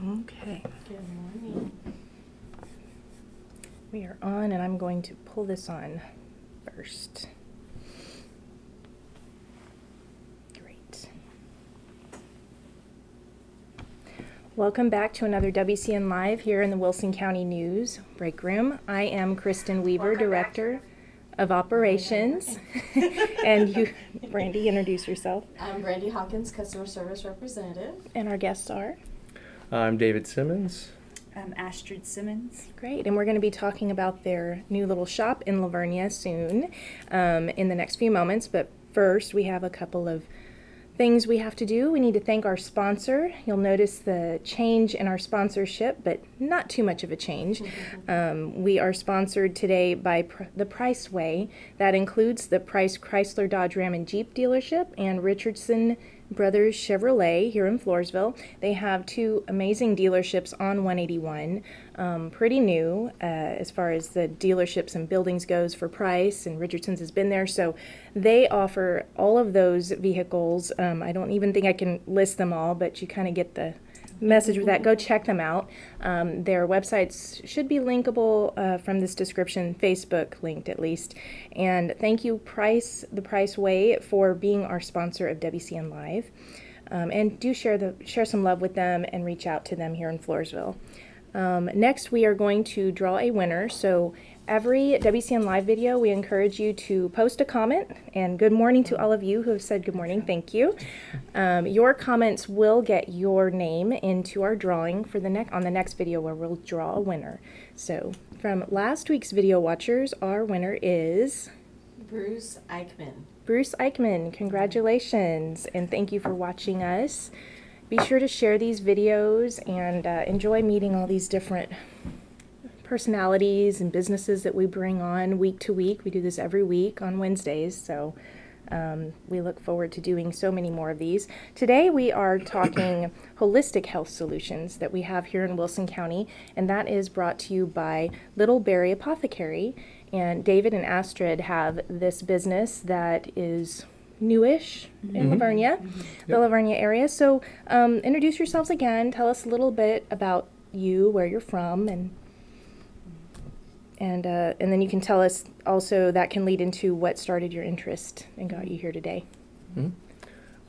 Okay. Good morning. We are on, and I'm going to pull this on first. Great. Welcome back to another WCN Live here in the Wilson County News Break Room. I am Kristen Weaver, Director of Operations. And you, Brandy, introduce yourself. I'm Brandy Hawkins, Customer Service Representative. And our guests are? I'm David Simmons. I'm Astrud Simmons. Great, and we're going to be talking about their new little shop in Vernia soon, in the next few moments. But first, we have a couple of things we have to do. We need to thank our sponsor. You'll notice the change in our sponsorship, but not too much of a change. We are sponsored today by the Price Way. That includes the Price Chrysler Dodge Ram and Jeep dealership and Richardson Brothers Chevrolet here in Floresville. They have two amazing dealerships on 181, pretty new as far as the dealerships and buildings goes for Price, and Richardson's has been there, so they offer all of those vehicles. I don't even think I can list them all, but you kind of get the message with that. Go check them out. Their websites should be linkable from this description, Facebook linked at least. And thank you, the Price Way, for being our sponsor of WCN Live. And do share some love with them and reach out to them here in Floresville. Next, we are going to draw a winner. So every WCN Live video, we encourage you to post a comment, and good morning to all of you who have said good morning. Thank you. Your comments will get your name into our drawing for on the next video where we'll draw a winner. So from last week's video watchers, our winner is Bruce Eichman. Bruce Eichman. Congratulations, and thank you for watching us. Be sure to share these videos and enjoy meeting all these different personalities and businesses that we bring on week to week. We do this every week on Wednesdays, so we look forward to doing so many more of these. Today we are talking holistic health solutions that we have here in Wilson County, and that is brought to you by Little Berry Apothecary. And David and Astrud have this business that is newish in Vernia, the Vernia area. So introduce yourselves again. Tell us a little bit about you, where you're from, and then you can tell us also that can lead into what started your interest and got you here today.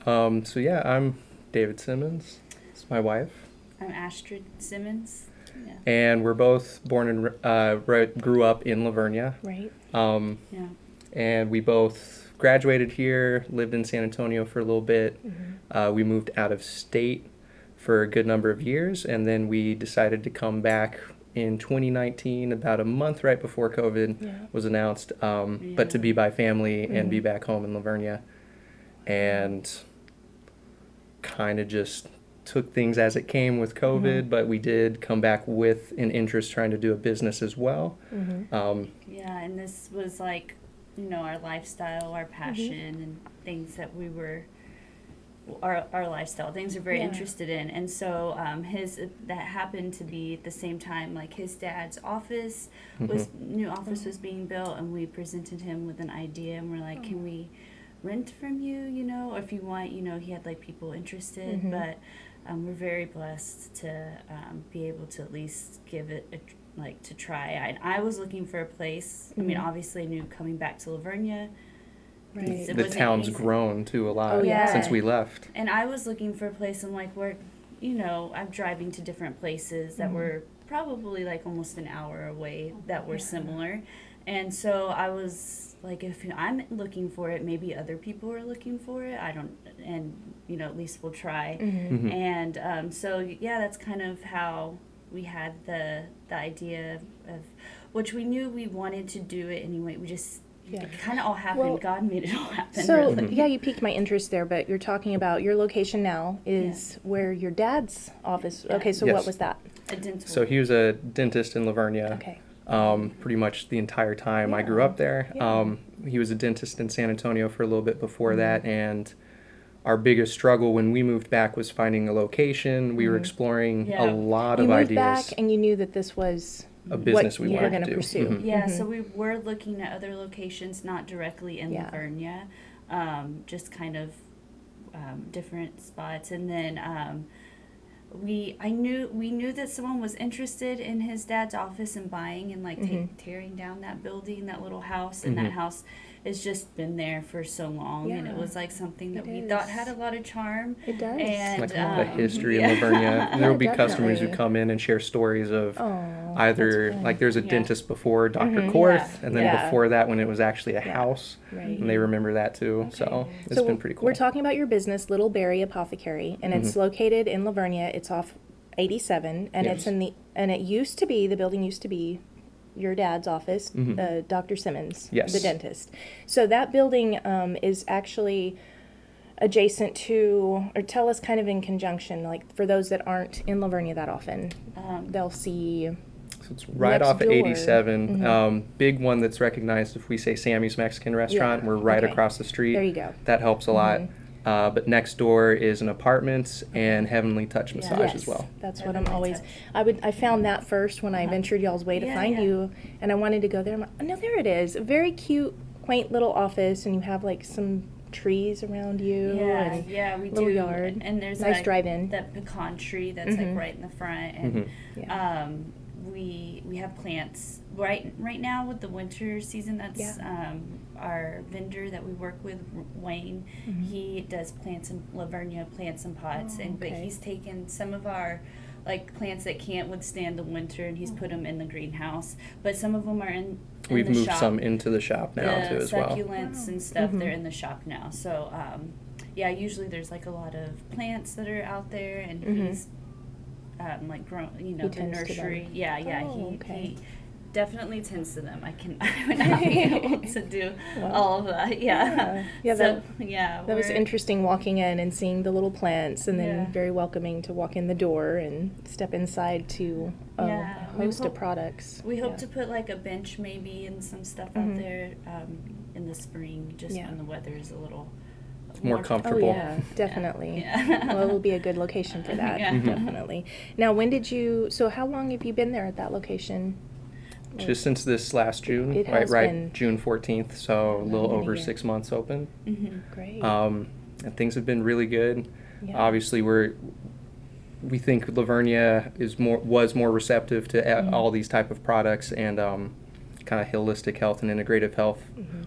So yeah, I'm David Simmons. It's my wife. I'm Astrud Simmons. Yeah. And we're both born and grew up in Vernia. Right. Yeah. And we both graduated here, lived in San Antonio for a little bit. We moved out of state for a good number of years, and then we decided to come back in 2019, about a month right before COVID was announced, but to be by family and be back home in Vernia, and kind of just took things as it came with COVID, but we did come back with an interest trying to do a business as well. Yeah, and this was like, you know, our lifestyle, our passion, and things that we were, our lifestyle, things we're very interested in. And so that happened to be at the same time, like his dad's office new office was being built, and we presented him with an idea, and we're like, can we rent from you, you know, or if you want, you know, he had like people interested, but we're very blessed to be able to at least give it to try. I was looking for a place. I mean, obviously knew coming back to Vernia. Right. The town's grown too a lot since we left. And I was looking for a place, and like where, you know, I'm driving to different places that were probably like almost an hour away that were similar. And so I was like, if I'm looking for it, maybe other people are looking for it. And you know, at least we'll try. And so yeah, that's kind of how we had the idea of, which we knew we wanted to do it anyway. We just it kind of all happened. Well, God made it all happen. So really. yeah, you piqued my interest there, but you're talking about your location now is where your dad's office. Okay, so what was that? A dental. So he was a dentist in Vernia. Okay. Pretty much the entire time I grew up there. He was a dentist in San Antonio for a little bit before that, and our biggest struggle when we moved back was finding a location. We were exploring a lot of ideas. You moved back, and you knew that this was a business we wanted going to to pursue. Yeah, so we were looking at other locations, not directly in Vernia, just kind of different spots. And then we knew that someone was interested in his dad's office and buying and like tearing down that building, that little house, and that house has just been there for so long, and it was like something that we thought had a lot of charm. It does. And Like a history in Livernia. There will be customers who come in and share stories of either, like there's a dentist before, Dr. Korth, and then before that when it was actually a house, and they remember that too. So it's been pretty cool. We're talking about your business, Little Berry Apothecary, and it's located in Livernia. It's off 87, and it's in the, and it used to be, the building used to be your dad's office, Dr. Simmons, the dentist. So that building is actually adjacent to, or tell us kind of in conjunction, like for those that aren't in Livernia that often, they'll see. So it's right off of 87. Big one that's recognized if we say Sammy's Mexican Restaurant, we're right across the street. There you go. That helps a lot. But next door is an apartments and Heavenly Touch Massage as well. That's what I'm always, I found that first when I ventured y'all's way to find you, and I wanted to go there. I'm like, oh, no, there it is. A very cute, quaint little office, and you have like some trees around you. And we little do. yard. And there's nice like drive-in. that pecan tree that's like right in the front, and we have plants right now with the winter season. That's our vendor that we work with, Wayne. He does plants in Lavernia, plants and pots, but he's taken some of our like plants that can't withstand the winter, and he's put them in the greenhouse. But some of them are in We've the moved shop. Some into the shop now too as well. Succulents and stuff, they're in the shop now. So usually there's like a lot of plants that are out there, and he's like grown, the nursery. He definitely tends to them. I would not be able to do all of that. That was interesting walking in and seeing the little plants, and then very welcoming to walk in the door and step inside to a host of products. We hope to put like a bench maybe and some stuff out there in the spring, just when the weather is a little more comfortable. Oh, yeah, definitely. Well, it will be a good location for that, definitely. Now, so how long have you been there at that location? Just since this last June, right, June 14th, so a little over 6 months open. Great. And things have been really good. Obviously, we think Livernia was more receptive to all these type of products and kind of holistic health and integrative health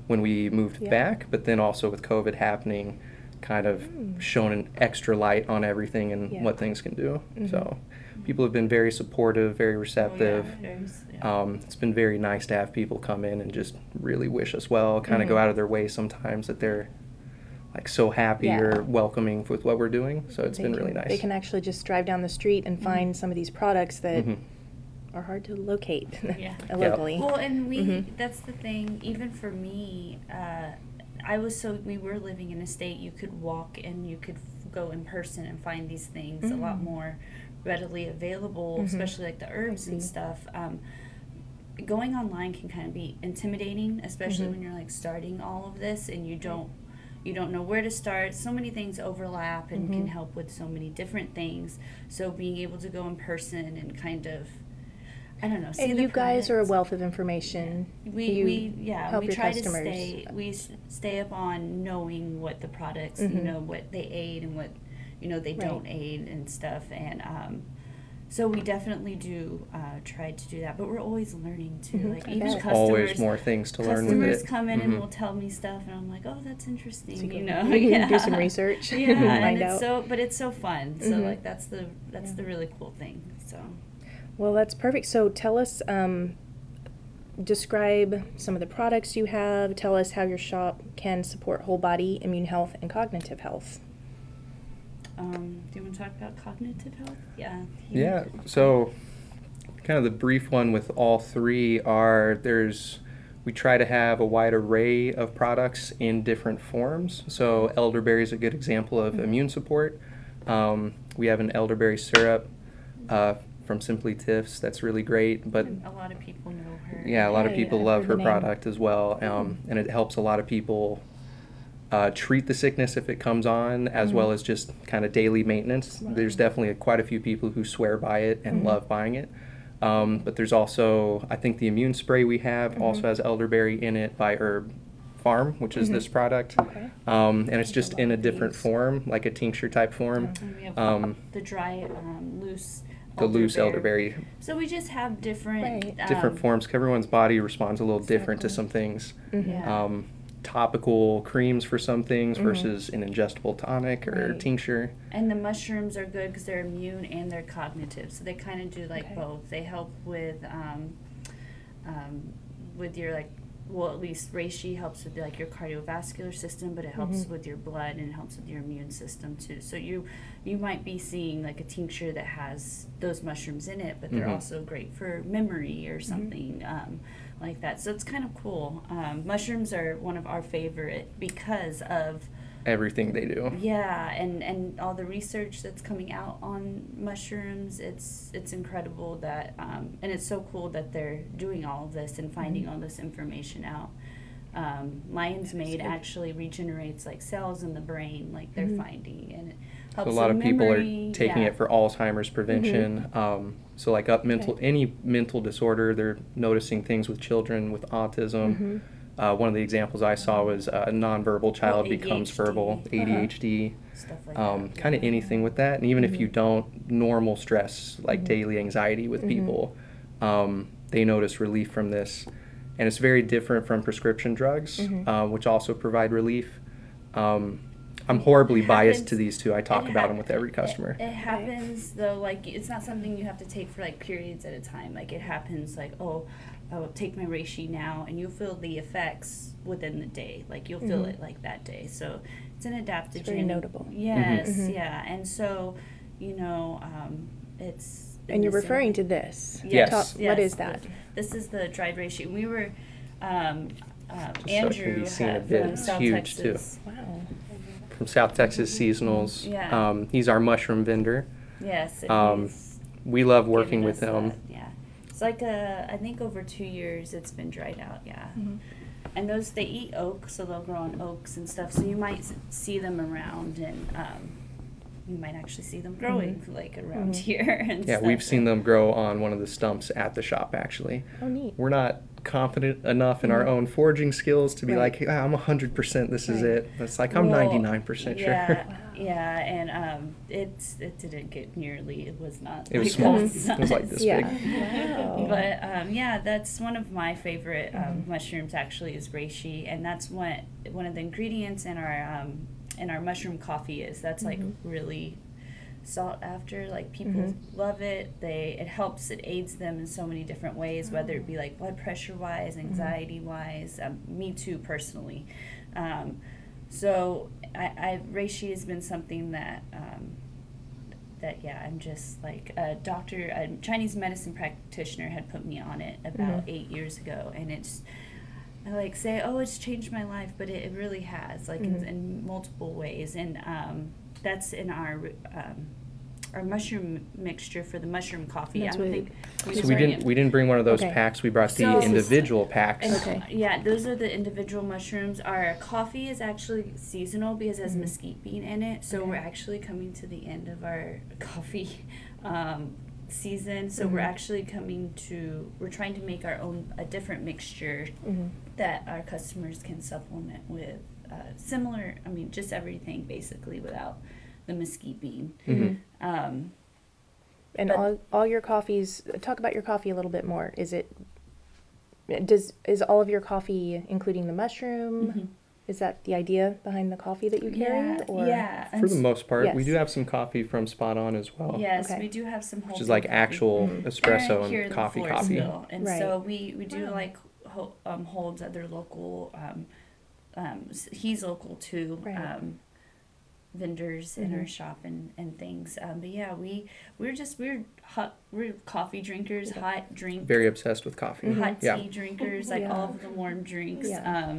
when we moved back, but then also with COVID happening, kind of shone an extra light on everything and what things can do. So people have been very supportive, very receptive. It's been very nice to have people come in and just really wish us well, kind of go out of their way sometimes that they're like so happy or welcoming with what we're doing. So it's been really nice. They can actually just drive down the street and find some of these products that are hard to locate locally. Well, and that's the thing, even for me, we were living in a state you could walk and you could go in person and find these things a lot more readily available, especially like the herbs and stuff. Going online can kind of be intimidating, especially when you're like starting all of this and you don't know where to start. So many things overlap and can help with so many different things. So being able to go in person and kind of, I don't know. And you guys are a wealth of information. We help your try customers. to stay up on knowing what the products, what they aid and what they don't aid and stuff, and so we definitely do try to do that. But we're always learning too. Like even customers, always more things to learn with it. Customers come in and will tell me stuff, and I'm like, oh, that's interesting. So you can do some research. And it's so fun. So like that's the really cool thing. So. Well, that's perfect. So tell us, describe some of the products you have. Tell us how your shop can support whole body, immune health, and cognitive health. Do you want to talk about cognitive health? Yeah. So kind of the brief one with all three we try to have a wide array of products in different forms. So elderberry is a good example of immune support. We have an elderberry syrup from Simply Tiff's that's really great, but a lot of people know her. Yeah, a lot of people love her product as well, and it helps a lot of people treat the sickness if it comes on, as well as just kind of daily maintenance. There's definitely quite a few people who swear by it and love buying it. But there's also, I think the immune spray we have also has elderberry in it by Herb Farm, which is this product. Okay. And it's just a in lot a of different these. form, like a tincture type form. And we have the dry, loose. The loose elderberry. elderberry, So we just have different, Right. different forms. 'Cause everyone's body responds a little different to Exactly. some things. Yeah. Topical creams for some things versus an ingestible tonic or Right. tincture. And the mushrooms are good because they're immune and they're cognitive. So they kind of do like Okay. both. They help with your like, well, at least reishi helps with like your cardiovascular system, but it helps with your blood and it helps with your immune system too. So you might be seeing like a tincture that has those mushrooms in it, but they're also great for memory or something like that. So it's kind of cool. Mushrooms are one of our favorite because of Everything they do. yeah, and all the research that's coming out on mushrooms, it's incredible that, and it's so cool that they're doing all of this and finding all this information out. Lion's Mane actually regenerates like cells in the brain, like they're finding, and it helps So a lot of with people memory. are taking Yeah. it for Alzheimer's prevention. So like any mental disorder, they're noticing things with children with autism. One of the examples I saw was a nonverbal child becomes ADHD. verbal, ADHD, Stuff like that. kind of anything with that. And even if you don't, normal stress, like daily anxiety with people, they notice relief from this. And it's very different from prescription drugs, which also provide relief. I'm horribly biased to these two. I talk about them with every customer. It happens though, like it's not something you have to take for like periods at a time. Like it happens like, oh, I'll take my reishi now, and you'll feel the effects within the day. Like you'll feel it like that day. So it's an adaptogen. It's very notable. Yes, yeah. And so, it's. And you're referring to this. Yes. What is that? This is the dried reishi. We were, so it can Andrew be seen a had bit. from It's South huge, too. Texas. Wow. From South Texas Seasonals. Yeah. He's our mushroom vendor. Yes, and he's We love working given with us him. that, yeah, it's like I think over 2 years it's been dried out. Yeah, and they eat oak, so they'll grow on oaks and stuff. So you might see them around, and you might actually see them growing like around here. And Yeah, stuff. we've seen them grow on one of the stumps at the shop, actually. Oh, neat. We're not confident enough in our own foraging skills to be Right. like, hey, I'm 100%, this is Right. it. It's like, I'm Well, 99% yeah, sure. Wow. Yeah, and it didn't get nearly. It was not. It was like small. that It was like size. this Yeah. big. Wow. But yeah, that's one of my favorite mushrooms. Actually, is reishi, and that's what one of the ingredients in our mushroom coffee is. That's like really sought after. Like people love it. It helps. It aids them in so many different ways, whether it be like blood pressure wise, anxiety wise. Me too, personally. So reishi has been something that I'm just like a Chinese medicine practitioner had put me on it about 8 years ago, and I like say, oh, it's changed my life, but it really has, like in multiple ways, and that's in our mushroom mixture for the mushroom coffee. That's I don't what- think So we didn't bring one of those Okay. packs. We brought the So- individual packs. And, Okay. yeah, those are the individual mushrooms. Our coffee is actually seasonal because it has mesquite bean in it. So Okay. we're actually coming to the end of our coffee season. So we're actually we're trying to make a different mixture that our customers can supplement with similar, just everything basically without the mesquite bean. And But- all your coffees, talk about your coffee a little bit more. Is all of your coffee including the mushroom? Is that the idea behind the coffee that you carry? Yeah. For the most part, we Yes. do have some coffee from Spot On as well. Yes, Okay. we do have some Which is like actual espresso They're here and in coffee. Floresville. And Right. so we do like holds other local he's local too, Right. vendors in our shop and things. But yeah, we're coffee drinkers, hot drink, Very obsessed with coffee. hot tea Yeah. drinkers, like Yeah. all of the warm drinks. Yeah.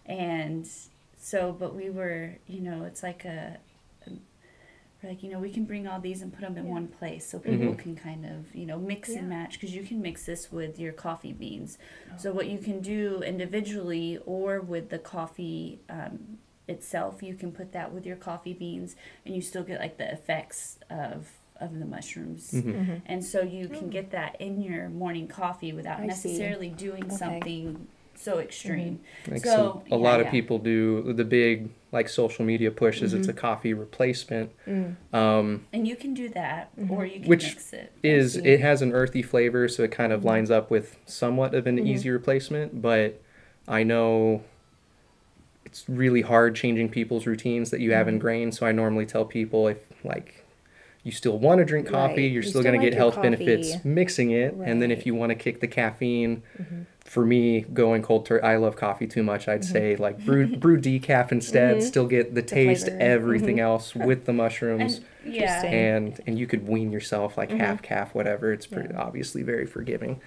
And so, but we were, it's like we're like, we can bring all these and put them in one place so people can kind of, mix and match, because you can mix this with your coffee beans. So what you can do individually or with the coffee itself, you can put that with your coffee beans and you still get like the effects of the mushrooms. And so you can get that in your morning coffee without I see. necessarily doing Okay. something so extreme. Like So a lot of people do the big like social media pushes. It's a coffee replacement. And you can do that, or you can Which mix it. it has an earthy flavor, so it kind of lines up with somewhat of an easy replacement. But I know it's really hard changing people's routines that you have ingrained. So I normally tell people, if like you still want to drink coffee, Right. you're You still still going to like get your health coffee. benefits mixing it. And then if Right. you want to kick the caffeine, for me, going cold turkey, I love coffee too much. I'd say like brew decaf instead. Still get the taste, flavor. everything else with the mushrooms. And, yeah. Interesting. And you could wean yourself like half calf, whatever. It's pretty obviously very forgiving.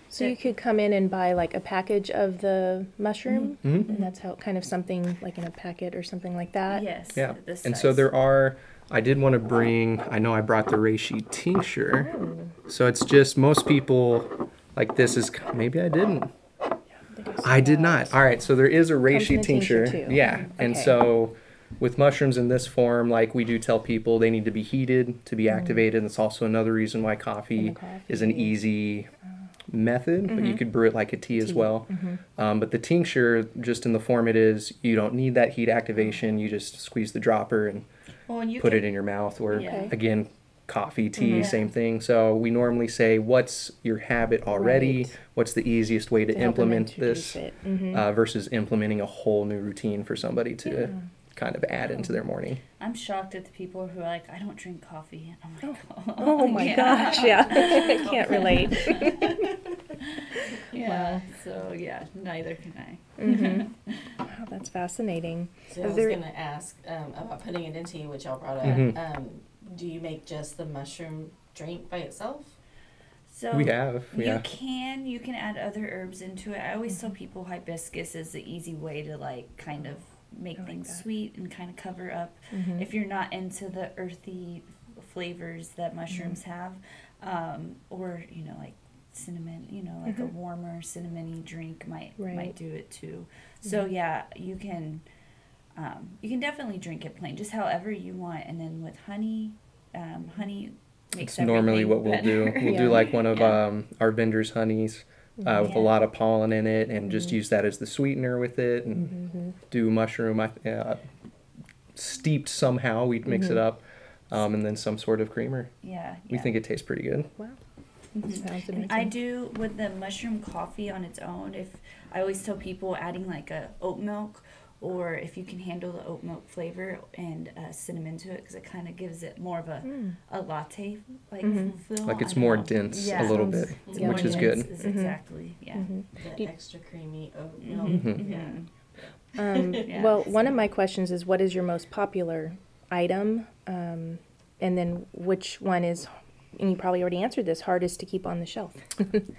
So you could come in and buy like a package of the mushroom, and that's how kind of something like in a packet or something like that. Yes. Yeah. This And so size. there are, I did want to bring, I know I brought the reishi tincture. So it's just, most people, like this is, maybe I didn't. I did not. All right, so there is a in reishi a tincture, tincture. too. Yeah. And Okay. so with mushrooms in this form, like we do tell people they need to be heated to be activated. That's also another reason why coffee is an easy method, but you could brew it like a tea as well. But the tincture, just in the form it is, you don't need that heat activation. You just squeeze the dropper and Well, and you put can, it in your mouth. Or Okay. again, coffee, tea, Yeah. same thing. So we normally say, what's your habit already? Right. What's the easiest way to To help them implement introduce this? it. Versus implementing a whole new routine for somebody to kind of add into their morning. I'm shocked at the people who are like, I don't drink coffee. And I'm like, Oh my yeah. gosh, yeah. I can't relate. Yeah. So yeah, neither can I. Wow, that's fascinating. So I Are was there- going to ask about putting it into tea, which y'all brought up. Mhm. Do you make just the mushroom drink by itself? So We have, yeah. you can add other herbs into it. I always tell people hibiscus is the easy way to like kind of make like things that. sweet and kind of cover up if you're not into the earthy flavors that mushrooms have, or you know like cinnamon, you know like a warmer cinnamony drink might Right. do it too. So yeah, you can definitely drink it plain, just however you want, and then with honey, honey makes It's normally everything what we'll do. better. We'll do like one of our vendor's honeys with a Yeah. lot of pollen in it, and just use that as the sweetener with it, and do mushroom steeped somehow. We'd mix it up, and then some sort of creamer. Yeah, We yeah. think it tastes pretty good. Wow. Sounds And amazing. I do with the mushroom coffee on its own. If I always tell people adding like a oat milk, or if you can handle the oat milk flavor and cinnamon to it, because it kind of gives it more of a latte like feel. Like it's I don't more know. dense Yeah. a little bit, It's Yeah. which more is dense good. is exactly, yeah. The Do- extra creamy oat milk. Mhm. Yeah. Yeah. Well, one of my questions is, what is your most popular item? And then which one is, and you probably already answered this, hardest to keep on the shelf?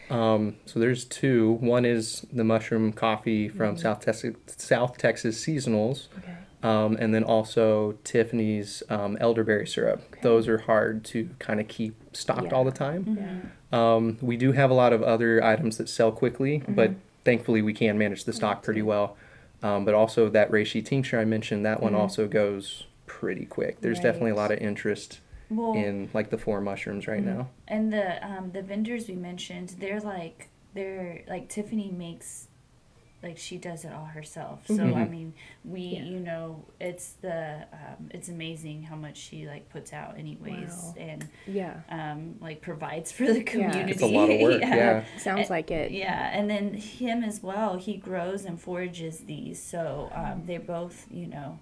So there's two. One is the mushroom coffee from South Texas Seasonals. Okay. And then also Tiffany's elderberry syrup. Those are hard to kind of keep stocked all the time. Yeah. We do have a lot of other items that sell quickly, but thankfully we can manage the stock pretty well. But also that reishi tincture I mentioned, that one also goes pretty quick. There's definitely a lot of interest Well, in like the 4 mushrooms right now. and the vendors we mentioned, they're like Tiffany makes, like she does it all herself. So I mean, you know, it's amazing how much she like puts out anyways, Wow. and Yeah. like provides for the community. It's a lot of work, yeah. Sounds like it. Yeah, and then him as well. He grows and forages these, so they're both, you know,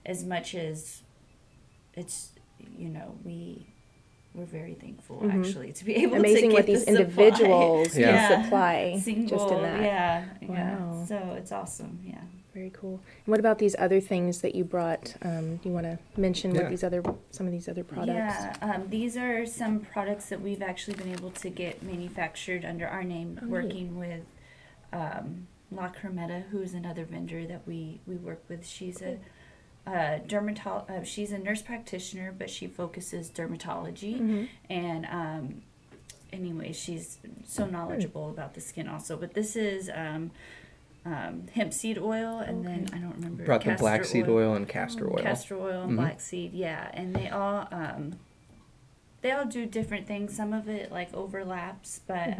as much as it's, you know, we're very thankful actually to be able Amazing to what get these the supply. individuals Yeah. can supply Single, just in that. yeah. Wow. So it's awesome, yeah. Very cool. And what about these other things that you brought? You want to mention Yeah. what some of these other products? Yeah, these are some products that we've actually been able to get manufactured under our name, working with La Cremetta, who's another vendor that we work with. She's a she's a nurse practitioner, but she focuses dermatology, and anyway, she's so knowledgeable about the skin also. But this is hemp seed oil, and then I don't remember. Brought the castor black seed oil and castor oil. Castor oil and black seed, yeah, and they all do different things. Some of it like overlaps, but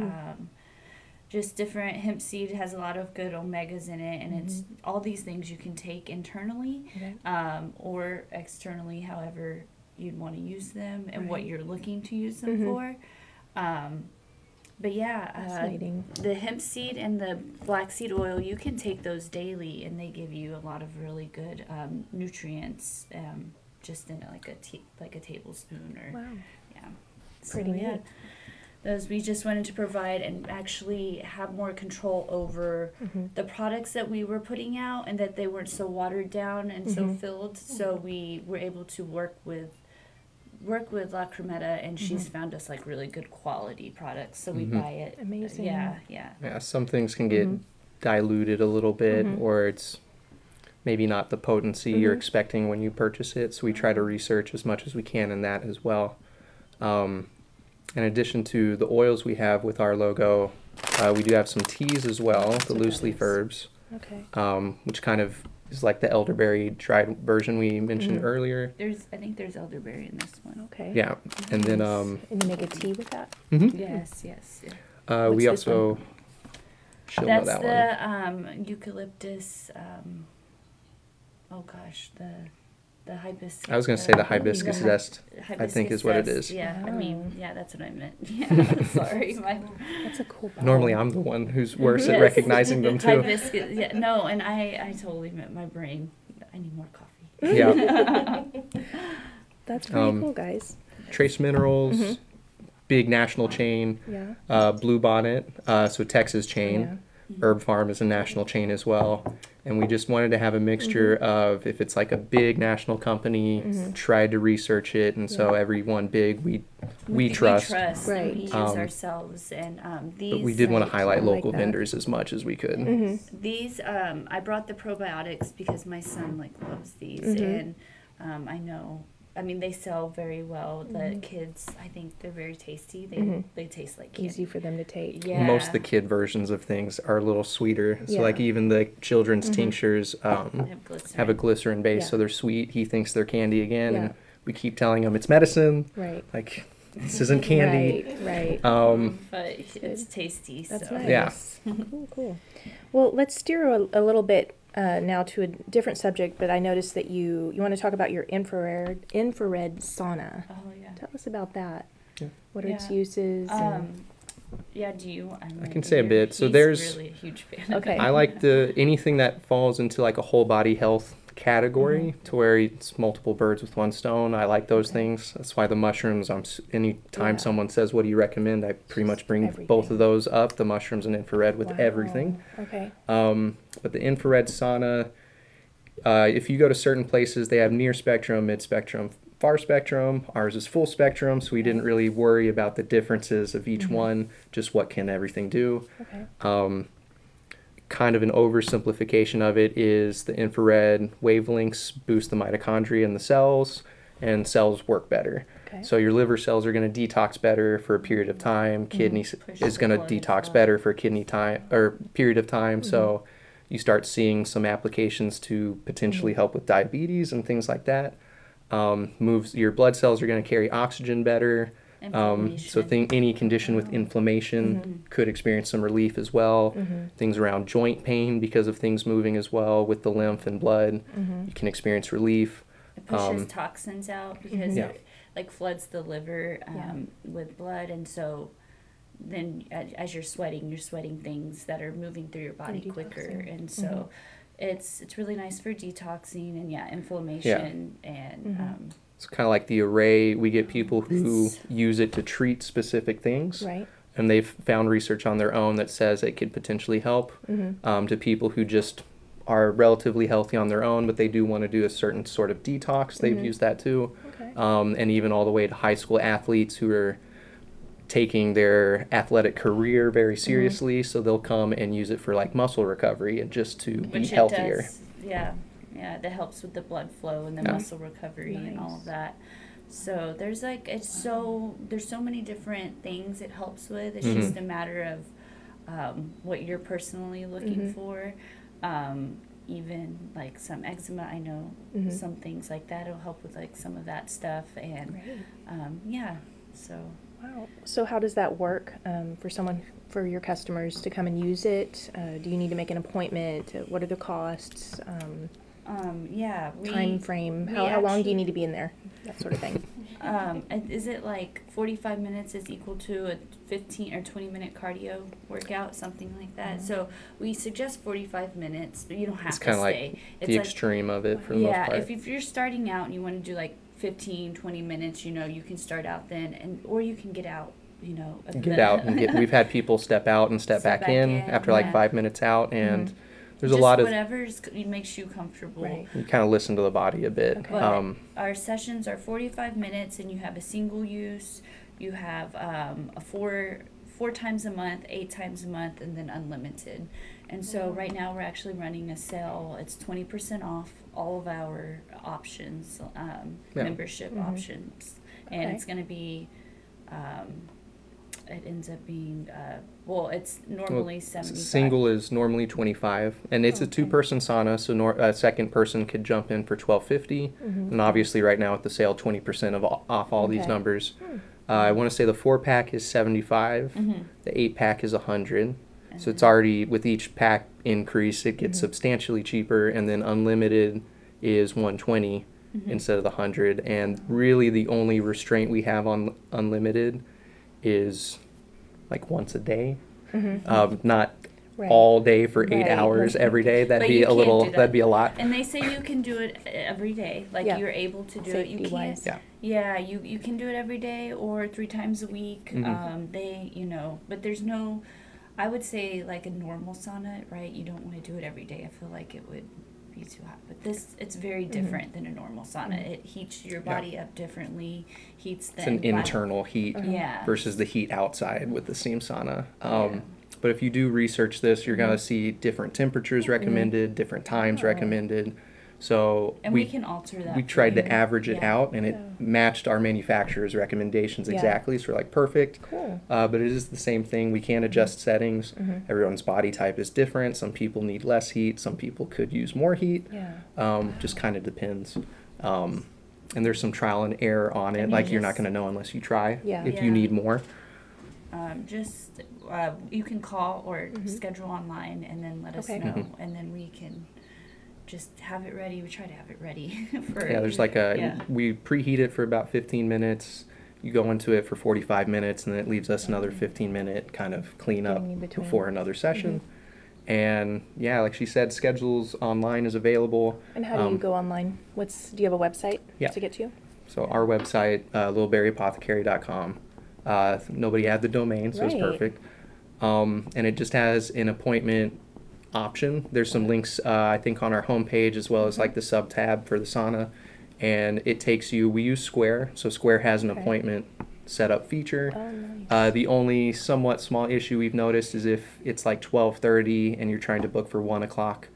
just different. Hemp seed has a lot of good omegas in it, and it's all these things you can take internally, Okay. or externally, however you'd want to use them and what Right. you're looking to use them for. But yeah, Fascinating. the hemp seed and the flaxseed oil, you can take those daily, and they give you a lot of really good nutrients, just in like a tablespoon or Wow. yeah. Pretty yeah. neat. Those we just wanted to provide and actually have more control over the products that we were putting out, and that they weren't so watered down and so filled. So we were able to work with La Cremetta, and she's found us like really good quality products, so we buy it. Amazing. Yeah. Yeah, some things can get diluted a little bit, or it's maybe not the potency you're expecting when you purchase it. So we try to research as much as we can in that as well. In addition to the oils we have with our logo, we do have some teas as well, the what loose that leaf is. herbs, Okay. which kind of is like the elderberry dried version we mentioned earlier. I think there's elderberry in this one. Okay. Yeah, and then And you make a tea with that? Yes. What's we this also she'll know That's that the eucalyptus. Oh gosh, the hibiscus. I was gonna say the hibiscus zest. Hibiscus think is what it zest. is. Yeah, I Oh. mean, yeah, that's what I meant. Yeah, sorry. That's a cool bottle. Normally I'm the one who's worse at Yes. recognizing them too. Hibiscus. Yeah, no, and I totally meant my brain. I need more coffee. Yeah, That's pretty cool, guys. trace minerals, big national chain, Yeah. Blue Bonnet, so Texas chain. Yeah. Herb Farm is a national chain as well. And we just wanted to have a mixture of, if it's like a big national company, tried to research it, and so everyone big we trust. Right. And we use ourselves, and these. But we did want to highlight I like local that. vendors as much as we could. These, I brought the probiotics because my son loves these, and I know. I mean, they sell very well. The kids, I think they're very tasty. They taste like candy. Easy for them to take. Yeah. Most of the kid versions of things are a little sweeter. So Yeah. like even the children's tinctures They have glycerin. have a glycerin base, Yeah. so they're sweet. He thinks they're candy again, Yeah. and we keep telling him it's medicine. Right. Like, this isn't candy. Right. But it's tasty. That's so. nice. Yeah. Cool. Well, let's steer a little bit now to a different subject, but I noticed that you want to talk about your infrared sauna. Oh yeah. Tell us about that. Yeah. What are its Yeah. uses? and- Yeah. Do you? I can say a bit. So He's there's- really a huge fan. Okay. Of it. I like anything that falls into like a whole body health category to where it's multiple birds with one stone. I like those things. That's why the mushrooms, anytime Yeah. someone says, what do you recommend? I pretty much bring Everything. both of those up, the mushrooms and infrared with Wow. everything. Okay. But the infrared sauna, if you go to certain places, they have near spectrum, mid spectrum, far spectrum. Ours is full spectrum, so we didn't really worry about the differences of each one, just what can everything do. Okay. Kind of an oversimplification of it is the infrared wavelengths boost the mitochondria in the cells, and cells work better. Okay. So your liver cells are going to detox better for a period of time. Kidney Push is the going to blood detox flow. better for kidney time or period of time. So you start seeing some applications to potentially help with diabetes and things like that. Moves your blood cells are going to carry oxygen better. So any condition with inflammation could experience some relief as well. Things around joint pain because of things moving as well with the lymph and blood, you can experience relief. It pushes toxins out because Yeah. it like floods the liver Yeah. with blood, and so then as you're sweating things that are moving through your body And quicker, detoxing. and so it's really nice for detoxing and inflammation and It's kind of like the array. We get people who use it to treat specific things. Right. And they've found research on their own that says it could potentially help to people who just are relatively healthy on their own, but they do want to do a certain sort of detox. They've used that too. Okay. And even all the way to high school athletes who are taking their athletic career very seriously, so they'll come and use it for like muscle recovery and just to be which healthier. it does, that helps with the blood flow and the Yeah. muscle recovery and all Nice. of that. So there's there's so many different things it helps with. It's just a matter of what you're personally looking for. Even like some eczema, I know some things like that will help with like some of that stuff, and Great. So. Wow. So how does that work for your customers to come and use it? Do you need to make an appointment? What are the costs? Yeah. Time frame? How long do you need to be in there? That sort of thing. Is it like 45 minutes is equal to a 15 or 20-minute cardio workout, something like that? So we suggest 45 minutes, but you don't have It's to kind of stay. like It's the like, extreme of it for the most yeah, part. if you're starting out and you want to do like 15, 20 minutes, you know, you can start out then, or you can get out, you know. Get out and we've had people step out and step back in after like yeah. 5 minutes out, and there's Just a lot of whatever makes you comfortable. Right. you kind of listen to the body a bit. Okay. But our sessions are 45 minutes, and you have a single use, you have a four times a month, 8 times a month, and then unlimited. And so right now we're actually running a sale. It's 20% off all of our options, membership options, and Okay. it's going to be. It ends up being it's normally 75. Single is normally 25, and it's a Okay. 2-person sauna, so a second person could jump in for $12.50, and obviously right now with the sale 20% off all these Okay. numbers. I want to say the 4-pack is 75, the 8-pack is 100, so it's already with each pack increase it gets substantially cheaper, and then unlimited is 120 instead of the 100, and really the only restraint we have on unlimited is like once a day, not Right. all day for 8 Right. hours every day. That'd But be you a can't little. do that. That'd be a lot. And they say you can do it every day. Like Yeah. you're able to do it. You can't. Safety-wise. Yeah. Yeah, you can do it every day or 3 times a week. They, but there's no. I would say like a normal sauna, right? You don't want to do it every day. I feel like it would be too hot. But it's very different than a normal sauna. It heats your body up differently. Heats the It's an internal heat Yeah. versus the heat outside with the steam sauna. But if you do research this, you're gonna see different temperatures recommended, different times recommended. So And we can alter that. we for tried you. to average it Yeah. out, and it matched our manufacturer's recommendations Yeah. exactly. So we're like, perfect. Cool. But it is the same thing. We can adjust settings. Everyone's body type is different. Some people need less heat. Some people could use more heat. Yeah. Just kind of depends. And there's some trial and error on it. And Like you you're not just- going to know unless you try. Yeah. If Yeah. you need more. You can call or schedule online and then let us Okay. know, and then we can just have it ready. We try to have it ready for. Yeah, there's like we preheat it for about 15 minutes. You go into it for 45 minutes, and then it leaves us another 15-minute kind of cleanup Getting in between. before another session. And yeah, like she said, schedules online is available. And how do you go online? Do you have a website Yeah. to get to? So our website, littleberryapothecary.com. Nobody had the domain, so it's Right. perfect. And it just has an appointment option. There's some links, I think, on our homepage as well as like the sub tab for the sauna. And it takes you, we use Square, so Square has an Okay. appointment setup feature. Oh, nice. The only somewhat small issue we've noticed is if it's like 12:30 and you're trying to book for 1 o'clock.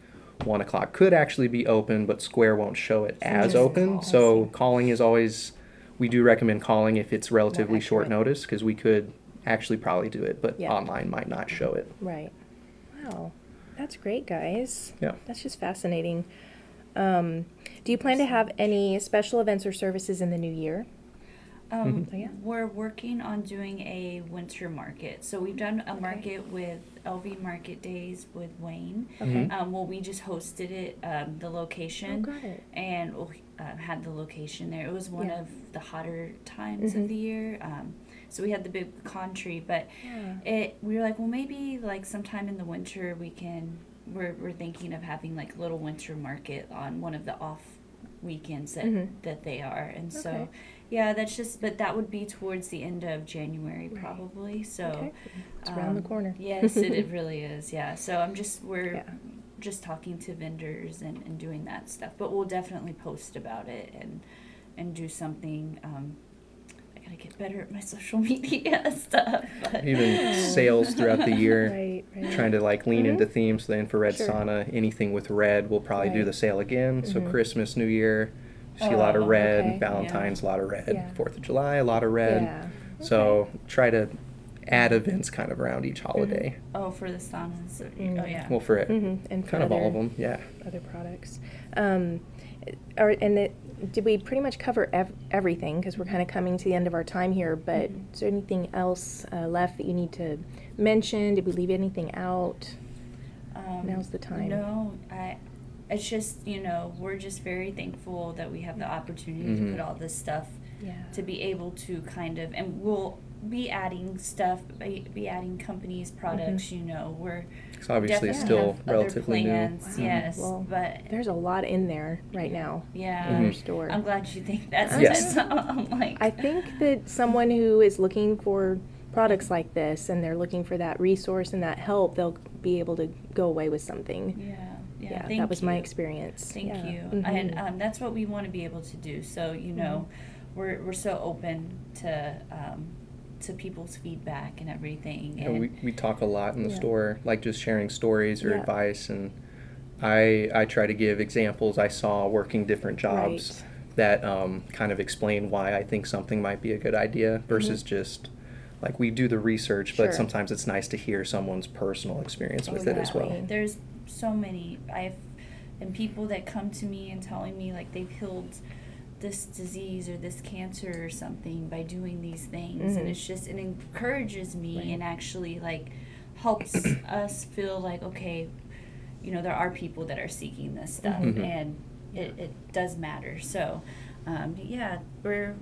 1 o'clock could actually be open, but Square won't show it as just open. call. So calling is always, we do recommend calling if it's relatively short accurate. notice, because we could actually probably do it, but Yeah. online might not show it. Right. Wow. That's great, guys. Yeah. That's just fascinating. Do you plan to have any special events or services in the new year? Oh, yeah. We're working on doing a winter market. So we've done a market with LV Market Days with Wayne. Okay. Well, we just hosted it, the location. Oh, got it. And had the location there. It was one Yeah. of the hotter times of the year. So we had the big pecan tree, but we were like, well, maybe like sometime in the winter we're thinking of having like a little winter market on one of the off weekends that they are. And so, Okay. yeah, but that would be towards the end of January probably. So Okay. It's around the corner. Yes, it really is. Yeah. So we're Yeah. just talking to vendors and doing that stuff. But we'll definitely post about it and do something. I gotta get better at my social media stuff. But Even sales throughout the year, Right. trying to like lean into themes. The infrared Sure. sauna, anything with red, we'll probably do Right. the sale again. So Christmas, New Year, see a lot of red. okay. Valentine's, a lot of red. Yeah. 4th of July, a lot of red. Yeah. So try to add events kind of around each holiday. for the saunas. Oh yeah. Well, for it, And for kind of all other- of them, yeah. Other products. did we pretty much cover everything? Because we're kind of coming to the end of our time here, but is there anything else left that you need to mention? Did we leave anything out? Now's the time. No, it's just, we're just very thankful that we have the opportunity to put all this stuff, to be able to kind of, and we'll be adding stuff, be adding companies, products, we're It's obviously definitely still have other relatively new. plans, yes, Well, but there's a lot in there right now. yeah, In your store. I'm glad you think that's Yes. I'm like, I think that someone who is looking for products like this and they're looking for that resource and that help, they'll be able to go away with something. yeah, That was my you. experience. Thank Yeah. you. Mhm. And that's what we want to be able to do. So, we're so open to people's feedback and everything. Yeah, And we talk a lot in the Yeah. store, like just sharing stories or Yeah. advice, and I try to give examples I saw working different jobs that kind of explain why I think something might be a good idea versus just like we do the research, but Sure. sometimes it's nice to hear someone's personal experience with it as well. Exactly. there's so many, and people that come to me and telling me like they've healed this disease or this cancer or something by doing these things, and it encourages me and actually like helps us feel like, okay, there are people that are seeking this stuff, and it does matter. So we're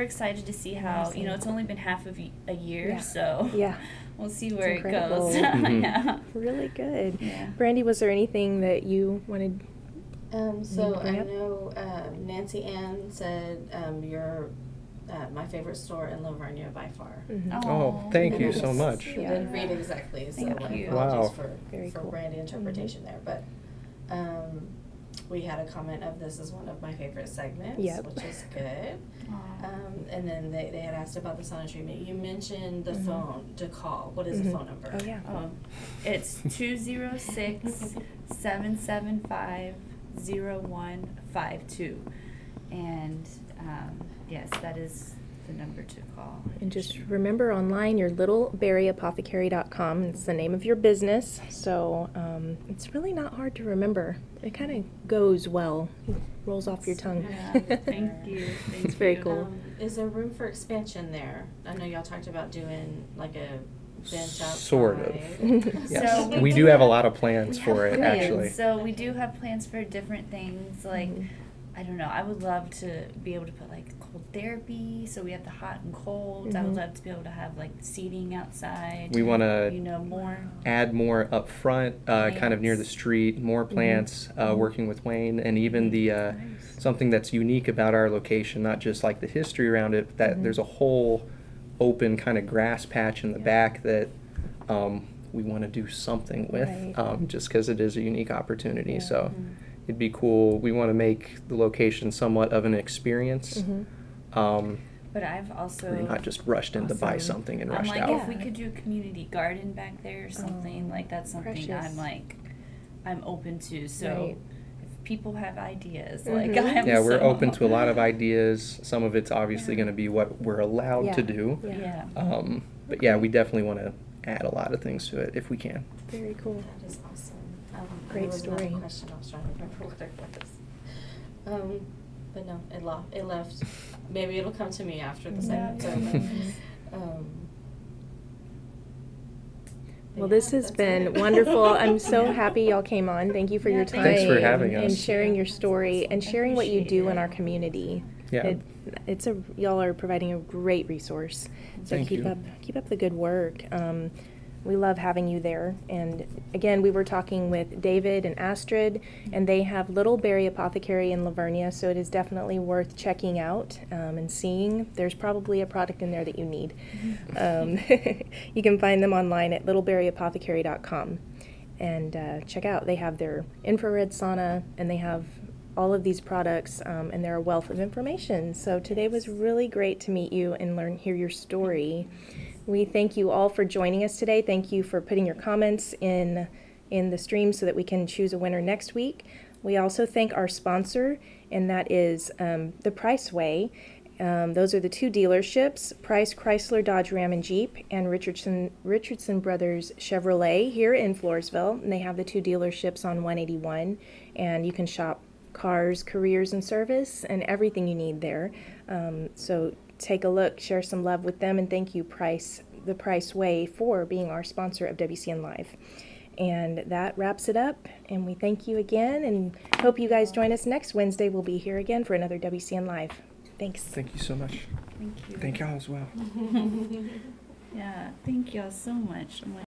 excited to see how, Awesome. it's only been half of a year, Yeah. so Yeah. we'll see where it incredible. goes. Yeah. Really good. Yeah. Brandy, was there anything that you wanted? So I Yep. know Nancy Ann said you're my favorite store in Vernia by far. Oh, thank you so much. She Yeah. didn't read exactly, so Thank my you. apologies Wow. Very for cool. Brandy interpretation there. But we had a comment of this is one of my favorite segments, Yep. which is good. Aw. And then they had asked about the sauna treatment. You mentioned the phone to call. What is the phone number? Oh, yeah. It's 206-775-0152. And yes, that is the number to call. And just remember online, your littleberryapothecary.com. It's the name of your business. So it's really not hard to remember. It kind of goes well. It rolls off your tongue. Yeah, thank you. Thank It's very you. cool. Is there room for expansion there? I know y'all talked about doing like a bench outside. Sort of. Yes. So we do have a lot of plans We for have it, plans. actually. So we do have plans for different things. Like, Mhm. I don't know, I would love to be able to put like cold therapy. So we have the hot and cold. I would Mhm. love to be able to have like seating outside. We want to More. add more up front, kind of near the Plants. street, more plants, working with Wayne, and even the something that's unique about our location, not just like the history around it, but that there's a whole open kind of grass patch in the back that we want to do something with, Right. just because it is a unique opportunity. So it'd be cool. We want to make the location somewhat of an experience. But I've also. Where you're not just rushed in to buy Awesome. something and I'm rushed like, out. if we could do a community garden back there or something, like that's something precious. I'm open to. So Right. if people have ideas, like Mhm. I'm Yeah, we're so- open to a lot of ideas. Some of it's obviously going to be what we're allowed to Yeah. do. Yeah. Yeah. But yeah, we definitely want to add a lot of things to it if we can. Very cool. That is awesome. Great there was another story. question. I was trying to remember what it was. But no, it left. Maybe it'll come to me after the segment's Yeah. over. Well, this has been wonderful. I'm so happy y'all came on. Thank you for Yeah, your thank time. Thanks for having and us. sharing your story and sharing what you Appreciate do in it. our community. Yeah. Y'all are providing a great resource. So Thank keep you. up the good work. We love having you there. And again, we were talking with David and Astrud, and they have Little Berry Apothecary in Vernia, so it is definitely worth checking out and seeing. There's probably a product in there that you need. You can find them online at littleberryapothecary.com and check out. They have their infrared sauna, and they have all of these products, and they're a wealth of information. So today was really great to meet you and hear your story. We thank you all for joining us today. Thank you for putting your comments in the stream so that we can choose a winner next week. We also thank our sponsor, and that is the Price Way. Those are the two dealerships, Price Chrysler, Dodge, Ram, and Jeep, and Richardson Brothers Chevrolet here in Floresville. And they have the two dealerships on 181, and you can shop cars, careers, and service, and everything you need there. So take a look, share some love with them, and thank you, the Price Way, for being our sponsor of WCN Live. And that wraps it up, and we thank you again, and hope you guys join us next Wednesday. We'll be here again for another WCN Live. Thanks. Thank you so much. Thank you. Thank y'all as well. Yeah, thank y'all so much. I'm like,